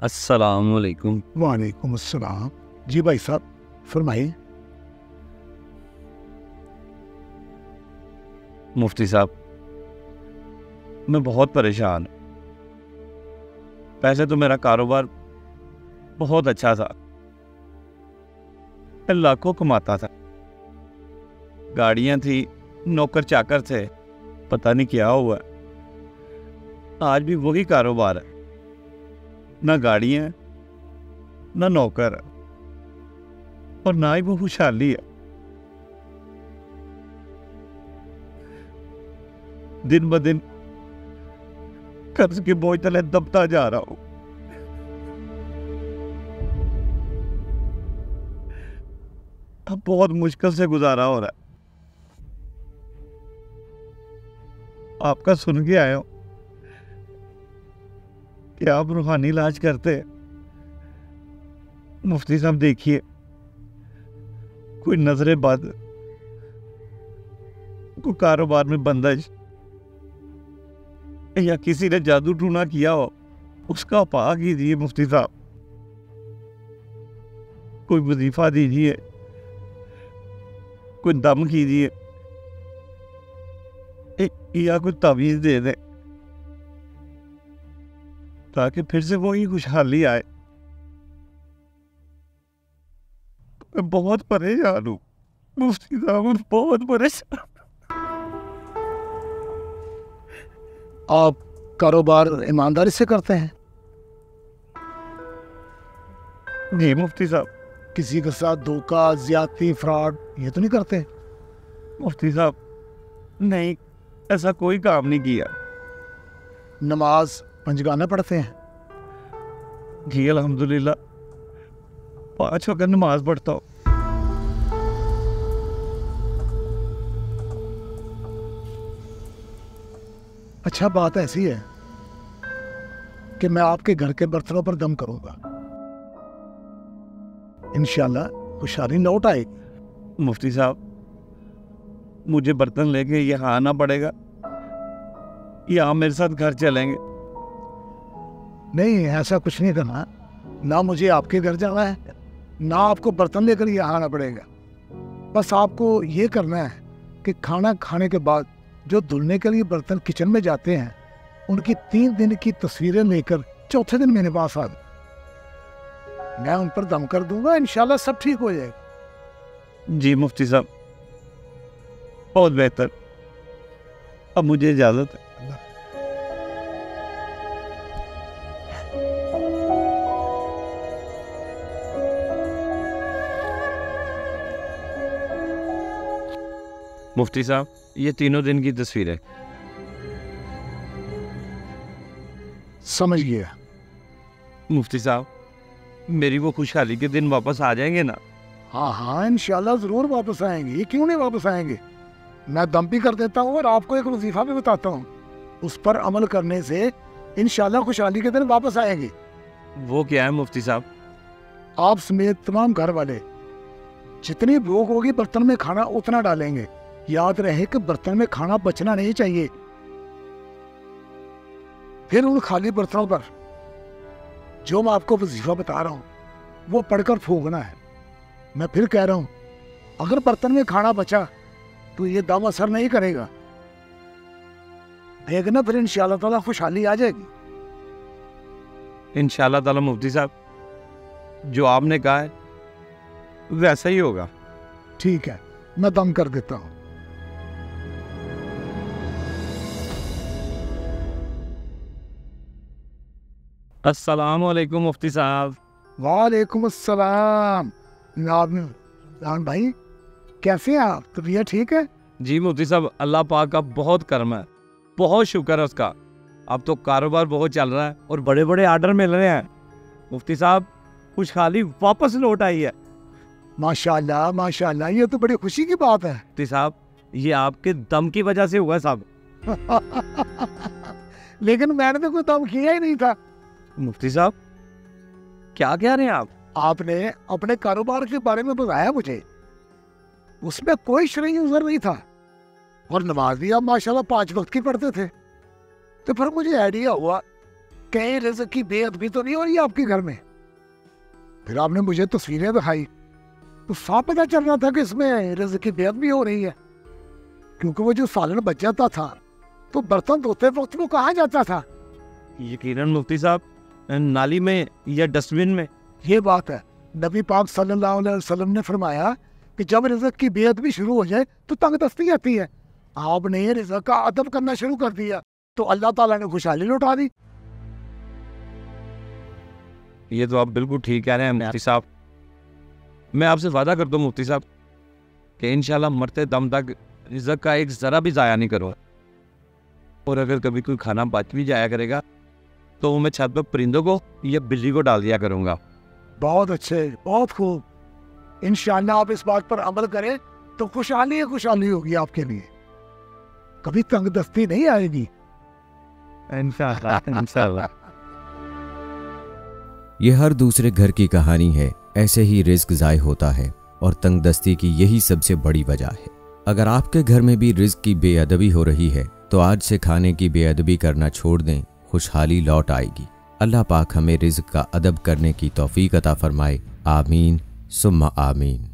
अस्सलामुअलैकुम। वालेकुम अस्सलाम। जी भाई साहब फरमाइए। मुफ्ती साहब, मैं बहुत परेशान हूं। पहले तो मेरा कारोबार बहुत अच्छा था, मैं लाखों कमाता था, गाड़ियां थी, नौकर चाकर थे। पता नहीं क्या हुआ, आज भी वही कारोबार है, ना गाड़ियां ना नौकर और ना ही वो खुशहाली है। दिन ब दिन कर्ज के बोझ तले दबता जा रहा हूं। अब बहुत मुश्किल से गुजारा हो रहा है। आपका सुन के आया हूं कि आप रूहानी इलाज करते हैं। मुफ्ती साहब देखिए, कोई नजरे बद, कोई कारोबार में बंदश या किसी ने जादू टूना किया हो, उसका उपा कीजिए मुफ्ती साहब। कोई वजीफा दीजिए, कोई दम कीजिए या कोई तावीज दे दे ताकि फिर से वही खुशहाली आए। मैं बहुत परेशान हूँ मुफ्ती साहब, मैं बहुत परेशान। आप कारोबार ईमानदारी से करते हैं? नहीं मुफ्ती साहब। किसी के साथ धोखा, ज्यादती, फ्रॉड ये तो नहीं करते? मुफ्ती साहब नहीं, ऐसा कोई काम नहीं किया। नमाज पंजगाना पढ़ते हैं? जी अल्हम्दुलिल्लाह, 5 वक्त नमाज पढ़ता हूँ। अच्छा, बात ऐसी है कि मैं आपके घर के बर्तनों पर दम करूंगा, इंशाल्लाह खुशहाली लौट आएगी। मुफ्ती साहब, मुझे बर्तन लेके यहाँ आना पड़ेगा या आप मेरे साथ घर चलेंगे? नहीं, ऐसा कुछ नहीं करना। ना मुझे आपके घर जाना है, ना आपको बर्तन लेकर यहाँ आना पड़ेगा। बस आपको ये करना है कि खाना खाने के बाद जो धुलने के लिए बर्तन किचन में जाते हैं, उनकी 3 दिन की तस्वीरें लेकर चौथे दिन मेरे पास आ गए। मैं उन पर दम कर दूंगा, इंशाल्लाह सब ठीक हो जाएगा। जी मुफ्ती साहब, बहुत बेहतर। अब मुझे इजाजत है। मुफ्ती साहब, ये 3 दिन की तस्वीर है। समझ गया। मुफ्ती साहब, मेरी वो खुशहाली के दिन वापस आ जाएंगे ना? हाँ हाँ, इंशाल्लाह जरूर वापस आएंगे। ये क्यों नहीं वापस आएंगे? मैं दम भी कर देता हूँ और आपको एक वजीफा भी बताता हूँ, उस पर अमल करने से इंशाल्लाह खुशहाली के दिन वापस आएंगे। वो क्या है मुफ्ती साहब? आप समेत तमाम घर वाले जितनी भूख होगी बर्तन में खाना उतना डालेंगे। याद रहे कि बर्तन में खाना बचना नहीं चाहिए। फिर उन खाली बर्तनों पर जो मैं आपको वजीफा बता रहा हूँ वो पढ़कर फूंकना है। मैं फिर कह रहा हूँ, अगर बर्तन में खाना बचा तो ये दम असर नहीं करेगा। देखना, फिर इंशाल्लाह ताला खुशहाली आ जाएगी। इंशाल्लाह ताला मुफ्ती साहब, जो आपने कहा है वैसा ही होगा। ठीक है, मैं दम कर देता हूँ। अस्सलामुअलैकुम मुफ्ती साहब। वालेकुम अस्सलाम। जनाब भाई, कैसे हैं आप? तबीयत ठीक है? जी मुफ्ती साहब, अल्लाह पाक का बहुत करम है, बहुत शुक्र है उसका। अब तो कारोबार बहुत चल रहा है और बड़े बड़े आर्डर मिल रहे हैं। मुफ्ती साहब, खुशहाली वापस लौट आई है। माशाल्लाह माशाल्लाह, ये तो बड़ी खुशी की बात है। मुफ्ती साहब, ये आपके दम की वजह से हुआ साहब। लेकिन मैंने तो कोई दम किया ही नहीं था। मुफ्ती साहब, क्या कह रहे हैं आप? आपने अपने कारोबार के बारे में बताया मुझे, उसमें कोई शरई उज़र नहीं था और नमाज भी आप माशाल्लाह 5 वक्त की पढ़ते थे। तो फिर मुझे आइडिया हुआ कहीं रिज़्क़ की बेअदबी तो नहीं हो रही है आपके घर में? फिर आपने मुझे तस्वीरें दिखाई तो साफ पता चल रहा था कि इसमें रिज़्क़ की बेअदबी हो रही है, क्योंकि वो जो सालन बच जाता था तो बर्तन धोते वक्त वो कहाँ जाता था? यकीनन मुफ्ती साहब, नाली में या डस्टबिन में। ये बात है, नबी पाक सल्लल्लाहु अलैहि वसल्लम ने फरमाया कि जब रिज़्क़ की बेअदबी शुरू हो जाए तो तंगदस्ती आती है। आपने रिज़्क़ का अदब करना शुरू कर दिया तो अल्लाह ताला ने खुशहाली लौटा दी। ये तो आप बिल्कुल ठीक कह रहे हैं मुफ्ती साहब। मैं आपसे वादा करता हूँ मुफ्ती साहब कि इंशाल्लाह मरते दम तक रिज़्क़ का एक ज़रा भी ज़ाया नहीं करूँगा। और अगर कभी कोई खाना बच भी जाया करेगा तो वो मैं छत पर परिंदों को या बिल्ली को डाल दिया करूँगा। बहुत अच्छे, बहुत खूब। इंशाल्लाह आप इस बात पर अमल करें तो खुशहाली ही खुशहाली होगी आपके लिए, कभी तंगदस्ती नहीं आएगी इंशाल्लाह इंशाल्लाह। ये हर दूसरे घर की कहानी है। ऐसे ही रिज्क ज़ाय होता है और तंगदस्ती की यही सबसे बड़ी वजह है। अगर आपके घर में भी रिज्क की बेअदबी हो रही है तो आज से खाने की बेअदबी करना छोड़ दें, खुशहाली लौट आएगी। अल्लाह पाक हमें रिज्क का अदब करने की तौफीक अता फरमाए। आमीन सुम्मा आमीन।